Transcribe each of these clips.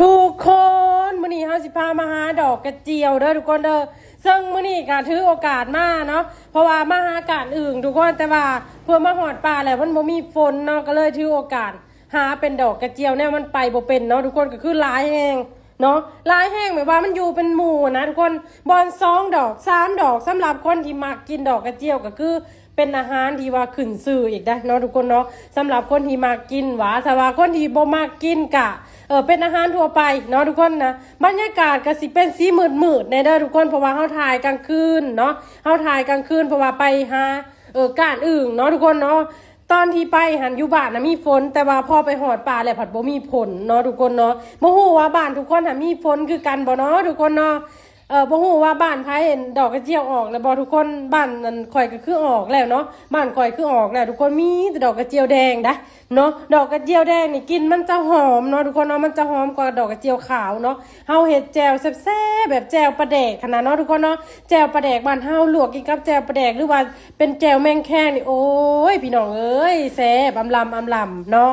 ทุกคนมื้อนี้เฮาสิพามาหาดอกกระเจียวเด้อทุกคนเด้อซึ่งมื้อนี้ก็ถือโอกาสมาเนาะเพราะว่ามาหาการอื่นทุกคนแต่ว่าเพื่อมาหอดป่าแล้วมันบ่มีฝนเนาะก็เลยถือโอกาสหาเป็นดอกกระเจียวเนี่ยมันไปบ่เป็นเนาะทุกคนก็คือหลายแห้งเนาะหลายแห้งแบบว่ามันอยู่เป็นหมู่นะทุกคนบอน2 ดอก3 ดอกสำหรับคนที่มักกินดอกกระเจียวก็คือเป็นอาหารที่ว่าขึ้นชื่ออีกได้เนาะทุกคนเนาะสำหรับคนที่มากินหวาถ้าว่าคนที่บ่มากินกะเป็นอาหารทั่วไปเนาะทุกคนนะบรรยากาศก็สิเป็นสีมืดๆในเด้อทุกคนเพราะว่าเฮาถ่ายกลางคืนเนาะเฮาถ่ายกลางคืนเพราะว่าไปหาการอื่นเนาะทุกคนเนาะตอนที่ไปหันอยู่บ้านนะมีฝนแต่ว่าพอไปหอดป่าแล้วผัดบ่มีฝนเนาะทุกคนเนาะบ่ฮู้ว่าบ้านทุกคนมีฝนคือกันบ่เนาะทุกคนเนาะบ่ฮู้ว่าบ้านไผเห็นดอกกระเจียวออกแล้วบ่ทุกคนบ้านนั้นข่อยก็คือออกแล้วเนาะบ้านข่อยคือออกแล้วทุกคนมีแต่ดอกกระเจียวแดงนะเนาะดอกกระเจียวแดงนี่กินมันจะหอมเนาะทุกคนเนาะมันจะหอมกว่าดอกกระเจียวขาวเนาะเฮาเฮ็ดแจ่วแซ่บๆแบบแจ่วปลาแดกขนาดเนาะทุกคนเนาะแจ่วปลาแดกบ้านเฮาลวกกินกับแจ่วปลาแดกหรือว่าเป็นแจ่วแมงแคงนี่โอ้ยพี่น้องเอ้ยแซ่บอำลำเนาะ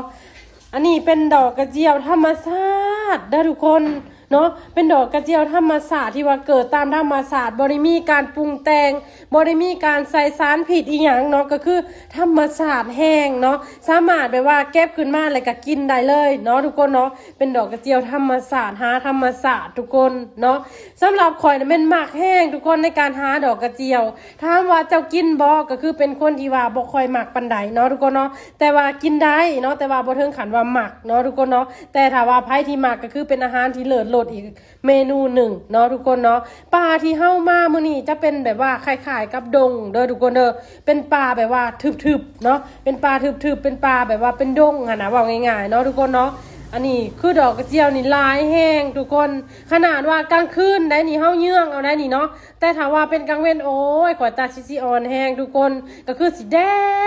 อันนี้เป็นดอกกระเจียวธรรมชาติเด้อทุกคนเนาะเป็นดอกกระเจียวธรรมชาติที่ว่าเกิดตามธรรมชาติบ่ได้มีการปรุงแต่งบ่ได้มีการใส่สารผิดอีหยังเนาะก็คือธรรมชาติแห้งเนาะสามารถแบบว่าเก็บขึ้นมาแล้วก็กินได้เลยเนาะทุกคนเนาะเป็นดอกกระเจียวธรรมชาติหาธรรมชาติทุกคนเนาะสำหรับข่อยน่ะเป็นมักแห้งทุกคนในการหาดอกกระเจียวถามว่าเจ้ากินบ่ก็คือเป็นคนที่ว่าบ่ค่อยมักปานใดเนาะทุกคนเนาะแต่ว่ากินได้เนาะแต่ว่าบ่ถึงขั้นว่ามักเนาะทุกคนเนาะแต่ถ้าว่าไผที่มักก็คือเป็นอาหารที่เลิศรสอีกเมนูหนึ่งเนาะทุกคนเนาะปลาที่เฮ้ามามื้อนี้จะเป็นแบบว่าคล้ายๆกับดงเด้อทุกคนเด้อเป็นปลาแบบว่าทึบๆเนาะเป็นปลาทึบๆเป็นปลาแบบว่าเป็นดงหั่นน่ะว่าง่ายๆเนาะทุกคนเนาะอันนี้คือดอกกระเจียวนี่ลายแห้งทุกคนขนาดว่ากลางคืนได้นี่เฮาเยื่องเอาได้นี่เนาะแต่ถ้าว่าเป็นกลางเว้นโอ้ยข่อยตาซิออนแห้งทุกคนก็คือสีแด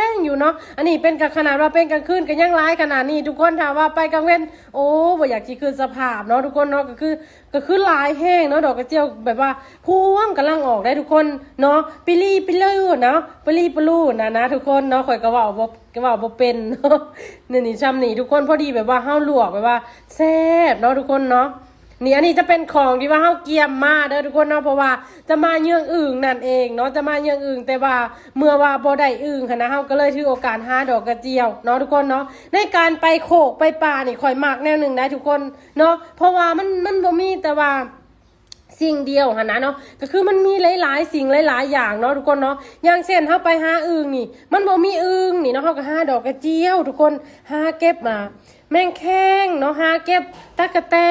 งอยู่เนาะอันนี้เป็นขนาดว่าเป็นกลางคืนก็ยังลายขนาดนี้ทุกคนถ้าว่าไปกลางเว้นโอ้บ่อยากสิคืนสภาพเนาะทุกคนเนาะก็คือลายแห้งเนาะดอกกระเจียวแบบว่าพวงกำลังออกได้ทุกคนเนาะปิลี่ปิลู่เนาะปิลี่ปิลู่นะทุกคนเนาะข่อยก็เว้าบ่เป็นเนาะนี่ซ้ำนี่ทุกคนพอดีแบบว่าเฮาลวกแบบว่าแซ่บเนาะทุกคนเนาะนี่อันนี้จะเป็นของที่ว่าเฮาเกียมมาเด้อทุกคนเนาะเพราะว่าจะมาเยื่องอึ่งนั่นเองเนาะจะมาเยื่องอึ่งแต่ว่าเมื่อว่าบ่ได้อึ่งค่ะนะเฮาก็เลยถือโอกาสหาดอกกระเจียวเนาะทุกคนเนาะในการไปโขกไปป่านี่ข่อยมักแนวหนึ่งได้ทุกคนเนาะเพราะว่ามันบ่มีแต่ว่าสิ่งเดียวค่ะนะเนาะก็คือมันมีหลายๆสิ่งหลายๆอย่างเนาะทุกคนเนาะอย่างเช่นเฮาไปหาอึ่งนี่มันบ่มีอึ่งนี่เนาะเฮาก็หาดอกกระเจียวทุกคนหาเก็บมาแมงแข้งเนาะหาเก็บตั๊กแตน